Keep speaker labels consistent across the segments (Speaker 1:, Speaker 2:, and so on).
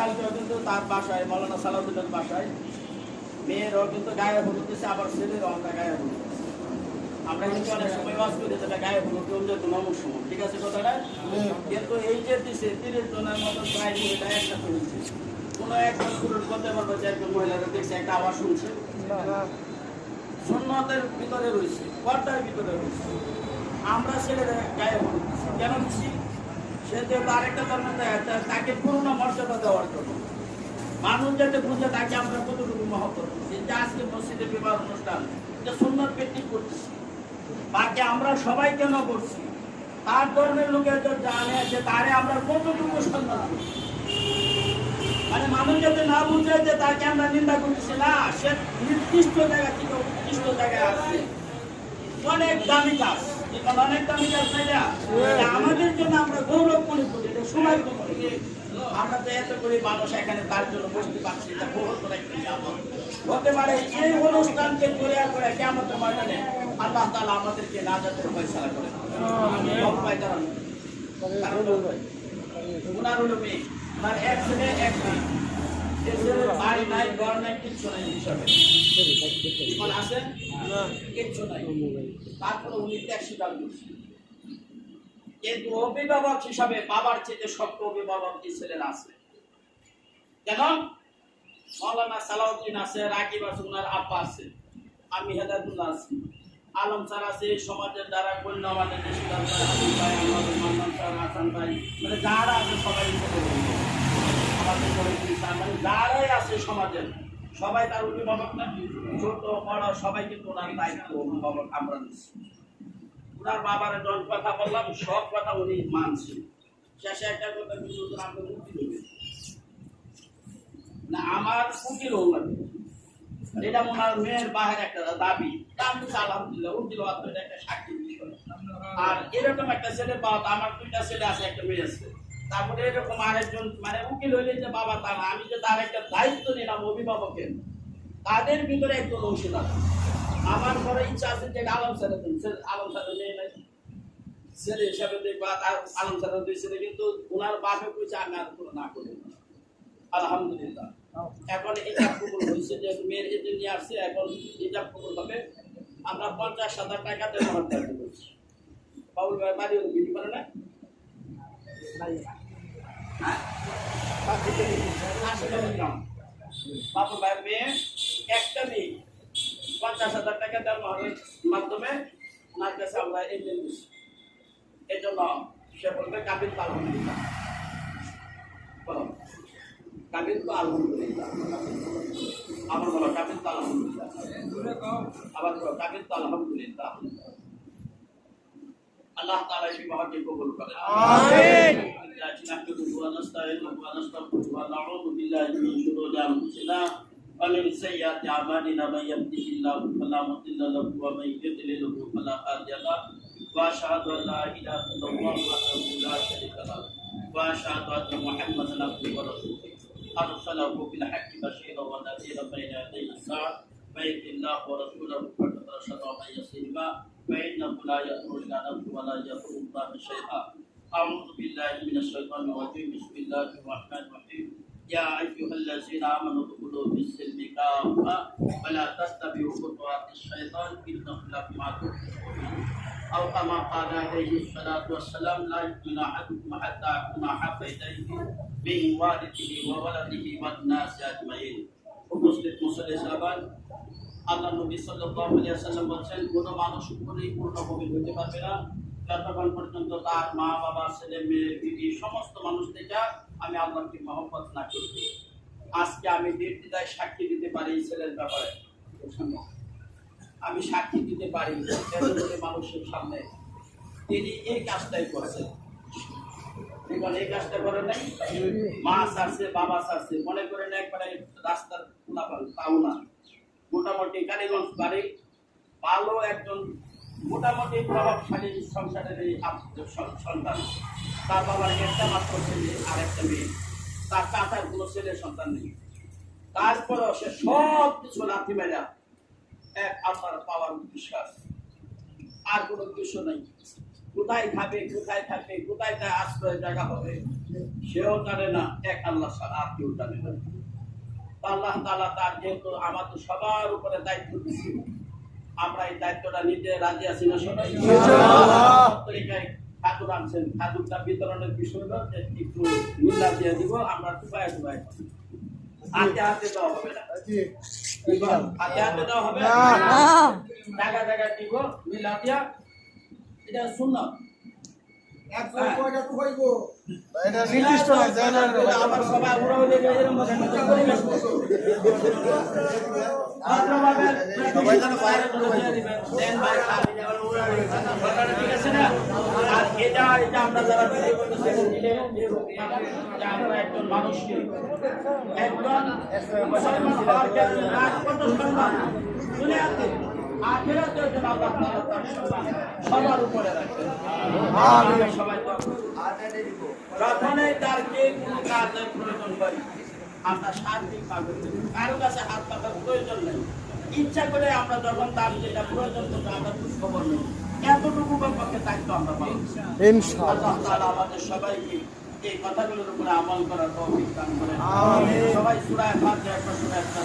Speaker 1: কালকেও কিন্তু তার বাসায় মৌলানা সালাউদ্দিনের বাসায় মেয়েরও কিন্তু গায়ে হলুদ দিচ্ছে, আবার ছেলেরও আমরা গায়ে হলুদ দিচ্ছি। আমরা কিন্তু অনেক সময় ওয়াজ করি যেটা গায়ে হলুদ যে নমক সময়, ঠিক আছে কথাটা? কিন্তু এই যে দিচ্ছে 30 জনের মতো প্রায় মহিলা একসাথে হয়েছে, কোনো একজন পুরুষ বলতে পারবে যে একজন মহিলাকে দেখছে একটা আওয়াজ শুনছে? সুন্নতের ভিতরে রয়েছে, পর্দার ভিতরে রয়েছে। আমরা ছেলেদের গায়ে হলুদ দিচ্ছি কেন দিচ্ছি? সে যেহেতু আরেকটা ধর্ম দেয় তাকে পূর্ণ মর্যাদা দেওয়ার জন্য, মানুষ যাতে বুঝে তাকে আমরা কতটুকু মহত্ব দিচ্ছি। যে আজকে মসজিদে বিবাহ অনুষ্ঠান এটা সুন্নত ভিত্তিক করতেছি, বাকি আমরা সবাই কেন করছি? তার ধর্মের লোকের যে জানে যে তারে আমরা কতটুকু সম্মান করছি, মানে মানুষ যাতে না বুঝে যে তাকে আমরা নিন্দা করতেছি না, সে নির্দিষ্ট জায়গা থেকে উৎকৃষ্ট জায়গায় আসছে, অনেক দামি কাজ, অনেক দামি কাজ নাই না? আমাদের জন্য আমরা গৌরব মনে করি, এটা সময় করি। আমরা তো এত করে মানুষ এখানে তার জন্য বসতে পারছি, এটা বহুত বড় একটা নিয়ামত হতে পারে। এই অনুষ্ঠানকে করে করে কিয়ামতের ময়দানে আল্লাহ তাআলা আমাদেরকে নাজাতের ফয়সালা করে উনার হলো মেয়ে, আর এক ছেলে এক মেয়ে, বাড়ি নাই, ঘর নাই, কিচ্ছু নাই হিসাবে আছে, কিচ্ছু নাই। তারপরে উনি ত্যাগ স্বীকার করছেন, কিন্তু অভিভাবক হিসাবে বাবার চেয়ে শক্ত অভিভাবক এই ছেলের আছে। কেন? মৌলানা সালাউদ্দিন আছে, রাকিব আছে, উনার আব্বা আছে, আমি হেদায়েতুল্লাহ আছি, আলম স্যার আছে, সমাজের দ্বারা গণ্য আমাদের দেশের ভাই, আমাদের মান্নান স্যার, হাসান ভাই, মানে যারা আছে সবাই আমাদের মানে যারাই আছে সমাজের সবাই তার অভিভাবক না, ছোট বড় সবাই কিন্তু ওনার দায়িত্ব অভিভাবক আমরা নিচ্ছি। ওনার বাবার যখন কথা বললাম সব কথা উনি মানছেন। শেষে একটা কথা কিন্তু আমাকে মুক্তি দেবে না, আমার উকিল হোক লাগবে, এটা ওনার মেয়ের বাহের একটা দাবি। আমি আলহামদুলিল্লাহ উকিল হওয়ার তো এটা একটা সাক্ষীর বিষয়। আর এরকম একটা ছেলে পাওয়া, আমার 2টা ছেলে আছে, একটা মেয়ে আছে, তারপরে এরকম আরেকজন মানে উকিল হইলে যে বাবা তা না, আমি যে তার একটা দায়িত্ব নিলাম অভিভাবকের, তাদের ভিতরে একজন অংশীদার। আমার ঘরে ইচ্ছা আছে যে আলম স্যারের আলম স্যারের মেয়ে নাই ছেলে হিসাবে দেখবা, তার আলম স্যারের 2 ছেলে, কিন্তু ওনার বাপে কইছে আমি আর কোনো না করি আলহামদুলিল্লাহ। এখন এটা কবুল হয়েছে যে মেয়ের এতে নিয়ে আসছে, এখন এটা কবুল হবে। আমরা 50,000 টাকা দেওয়া করছি। বাবুল ভাই বাড়ি বিক্রি করে না, বাবুল ভাইয়ের মেয়ে একটা মেয়ে 50,000 টাকা দেওয়ার মাধ্যমে ওনার কাছে আমরা এই দিচ্ছি। এই জন্য সে বলবে কাবিল তো আলহামদুলিল্লাহ, কাবিল তো আলহামদুলিল্লাহ, আবার বলো কাবিল তো আলহামদুলিল্লাহ, আবার বলো কাবিল তো আলহামদুলিল্লাহ। আল্লাহ তাআলা এই বিবাহকে কবুল করেন, আমিন। ونعوذ بالله من شرور انفسنا ومن سيئات اعمالنا، من يهده الله فلا مضل له ومن يضلل فلا هادي له، واشهد ان لا اله الا الله وحده لا شريك له، واشهد ان محمدا عبده ورسوله ارسله بالحق بشيرا ونذيرا بين يدي الساعه، فإن الله ورسوله فقد رشد ومن يسلم فإنه لا يضر إلا نفسه ولا يضر الله شيئا. أعوذ بالله من الشيطان الرجيم، بسم الله الرحمن الرحيم. يا أيها الذين آمنوا ادخلوا في السلم كافة ولا تتبعوا خطوات الشيطان إنه لكم عدو مبين. أو كما قال عليه الصلاة والسلام لا يؤمن أحدكم حتى أكون أحب إليه من والده وولده والناس أجمعين. উপস্থিত মুসলিম সাহাবান, আল্লাহ নবী সাল্লাল্লাহু আলাইহি ওয়াসাল্লাম বলেন কোন মানুষ পরিপূর্ণ মুমিন হতে পারবে না যতক্ষণ পর্যন্ত তার মা বাবা ছেলে মেয়ে বিবি সমস্ত মানুষ থেকে আমি আল্লাহকে মহব্বত না করি। আজকে আমি নির্দ্বিধায় সাক্ষী দিতে পারি এই ছেলের ব্যাপারে, আমি সাক্ষী দিতে পারি মানুষের সামনে তিনি এই কাজটাই করেছেন। এই কাজটা করে নাই, মা ছাড়ছে বাবা ছাড়ছে মনে করেন একবারে রাস্তার তাও না, মোটামুটি কালীগঞ্জ বাড়ি ভালো একজন মোটামুটি প্রভাবশালী সংসারের এই সন্তান, তার বাবার একটা মাত্র ছেলে আর একটা মেয়ে, তার চাচার কোনো ছেলে সন্তান নেই, তারপরও সে সব কিছু লাথি মেরা এক আল্লাহর পাওয়ার বিশ্বাস, আর কোনো কিছু নেই। কোথায় খাবে, কোথায় থাকবে, কোথায় তার আশ্রয় জায়গা হবে, সেও জানে না, এক আল্লাহ ছাড়া আর কেউ জানে না। আল্লাহ তাআলা তার যেহেতু আমাদের সবার উপরে দায়িত্ব দিচ্ছে, আমরা এই দায়িত্বটা নিতে রাজি আছি না সবাই? ঠাকুর আনছেন, ঠাকুরটা বিতরণের বিষয়টা একটু মিল্লা দিয়ে দিব, আমরা টুপায় টুপায় হাতে হাতে দেওয়া হবে না, হাতে হাতে দেওয়া হবে না, জায়গা জায়গা দিব মিল্লা দিয়া, এটা সুন্নাত। আবার সবাই উড়াও লেগে এরকম ঠিক আছে না? আর এটা আমরা যারা আমরা একজন মানুষকে একজন সবার উপরে রাখবেন। সবাই যখনই তার যে কোনো কাজের প্রয়োজন করি আমরা শান্তি পাবো, কারো কাছে হাত পাতার প্রয়োজন নেই। ইচ্ছা করে আমরা যখন তার যেটা প্রয়োজন করবো আমরা খুব খবর নেই, এতটুকু পক্ষে দায়িত্ব আমরা পাবো ইনশাআল্লাহ। আমাদের সবাইকে এই কথাগুলোর উপরে আমল করার তৌফিক দান করেন। সবাই সূরা ফাতিহা একটা সূরা একটা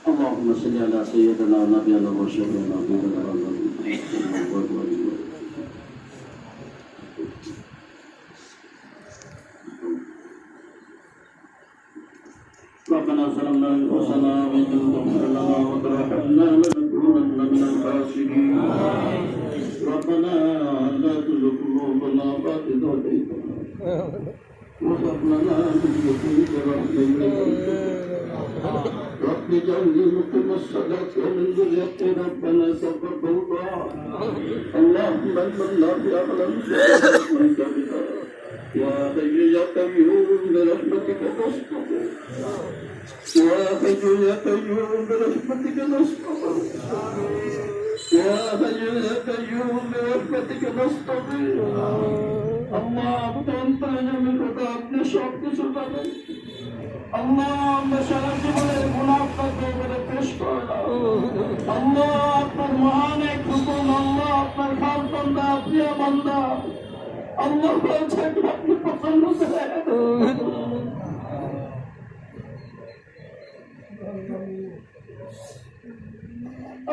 Speaker 1: اللهم صل على سيدنا ونبينا وشفيعنا ربنا ظلمنا انفسنا وان لم تغفر لنا وترحمنا لنكونن من الخاسرين ربنا لا تزغ قلوبنا بعد إذ هديتنا وهب لنا من لدنك رحمة رب اجعلني مقيم الصلاة ومن ذريتي ربنا تقبل دعاء اللهم من لا يعلم من بها يا حي يا قيوم برحمتك نستغيث يا حي يا قيوم برحمتك نستغيث يا حي يا قيوم برحمتك نستغيث اللهم انت من خطاك شوق سبحانك اللهم شرف জীবনের গুনাহকে করে পেশ করলাম আল্লাহ আপনার মহান এক হুকুম আল্লাহ আপনার খাস বান্দা প্রিয় বান্দা আল্লাহ বলছেন আপনি পছন্দ করেন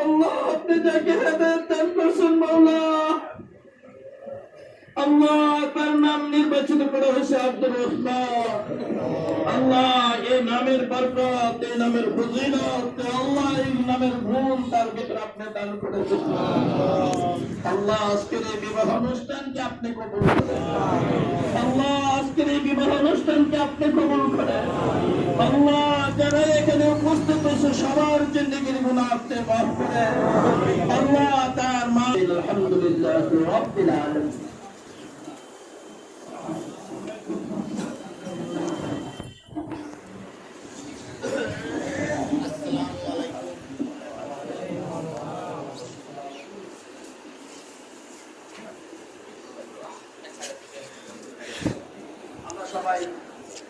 Speaker 1: আল্লাহ আপনি যাকে হেদায়েত দান করেছেন মাওলা আল্লাহ তার নাম নির্বাচিত করা হয়েছে আব্দুর রহমান আল্লাহ এই নামের বরকত এই নামের ফজিলত আল্লাহ এই নামের গুণ তার ভিতরে আপনি দান করেছেন আল্লাহ আজকের এই বিবাহ অনুষ্ঠানকে আপনি কবুল করেন আল্লাহ আজকের এই বিবাহ অনুষ্ঠানকে আপনি কবুল করেন আল্লাহ যারা এখানে উপস্থিত হয়েছে সবার জিন্দেগির গুনাহ আপনি মাফ করেন আল্লাহ তার মা আলহামদুলিল্লাহ রাব্বিল আলামিন সবাই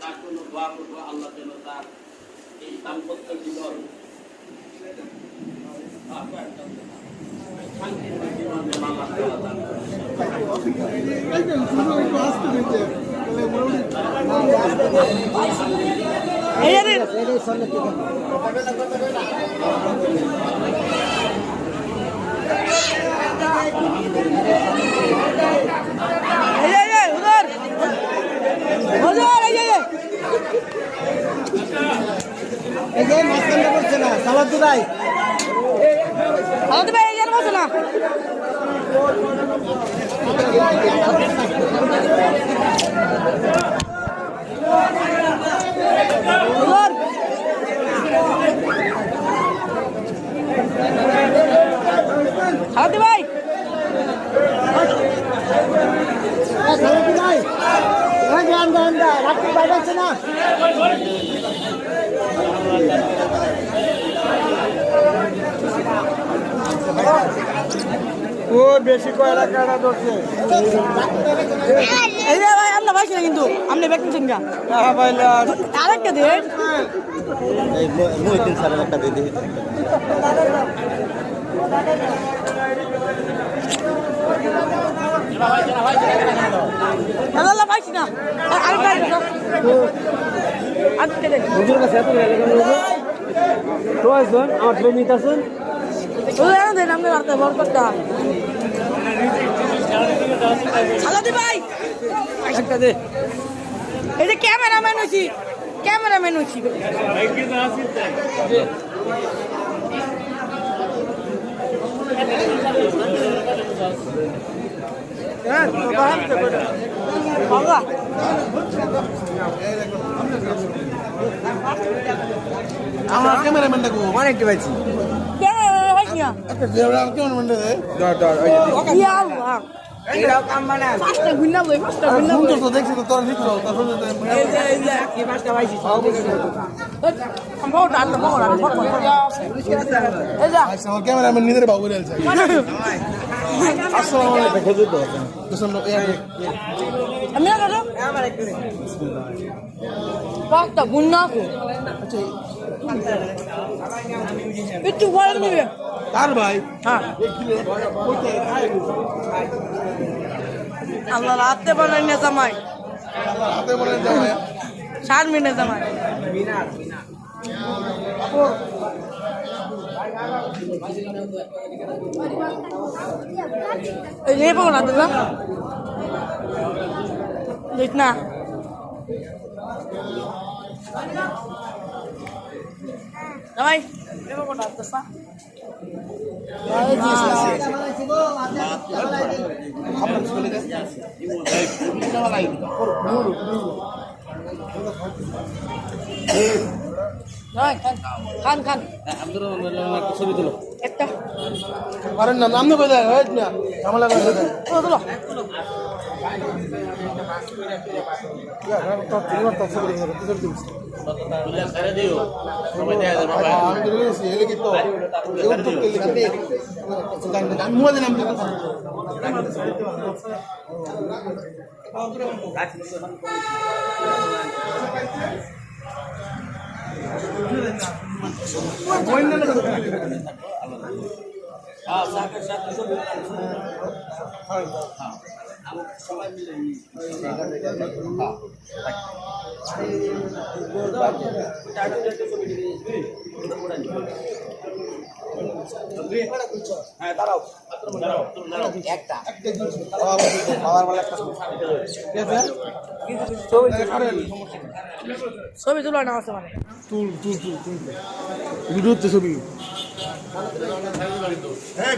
Speaker 1: তার জন্য দোয়া করবো আল্লাহ যেন তার এই দাম্পত্য জীবন
Speaker 2: সালাদ ভাই এই জান বসে না খালাতে ভাই রাত্রি বাইরে আছে না ও বেশি কয়লা কাটা ধরছে এই যে ভাই আমরা পাইছি না কিন্তু আপনি দেখতেছেন না আরেকটা দেন
Speaker 3: এই মহিদিন স্যারের একটা দিয়ে দিই
Speaker 2: আল্লাহ পাইছি না আরেকটা আরেকটা দেন
Speaker 4: হুজুর কাছে এত লাগে কেন হুজুর তো আছেন আমার প্রেমিক আছেন
Speaker 2: ও জানেন দেন আপনি রাতে বরকতটা আলাদি ভাই
Speaker 4: একটা দে
Speaker 2: এই যে ক্যামেরাম্যান হইছি বাবা
Speaker 3: আমার ক্যামেরাম্যানটা কো
Speaker 4: অনেকটা পাইছি
Speaker 2: ক্যামেরাম্যান হইছি না
Speaker 3: একটা ক্যামেরাম্যানটা দে
Speaker 2: ইয়া আল্লাহ
Speaker 4: এটাও কাম বানান
Speaker 2: পাঁচটা গুন্না বই পাঁচটা গুন্না
Speaker 3: সুন্দর তো দেখছি তো তোর লিখছো তারপর
Speaker 2: এই যে
Speaker 4: কি পাঁচটা পাইছি
Speaker 2: সম্ভব না এই যে
Speaker 3: আমার ক্যামেরাম্যান নিজের বাবু রেলছে আসসালামু আলাইকুম খেজুর দাও
Speaker 2: আমি না কাটো পাঁচটা গুন্না একটু বলেন নিবে
Speaker 3: কার ভাই
Speaker 2: হ্যাঁ আল্লাহ রাতে বানাই না জামাই
Speaker 3: হাতে বলেন জামাই
Speaker 2: 4 মিনিট জামাই এই যে পাবো না দাদা দেখ না জামাই এবার কোটা দাদা খান খান
Speaker 4: ছবি তুলো
Speaker 2: একটা
Speaker 3: পারেন না নাম নেবে দেয় হয় না ঝামেলা করে দেয়
Speaker 2: তুলো ছবি তুলো না আছে মানে
Speaker 3: তুল ভিডিওতে ছবি
Speaker 4: আমি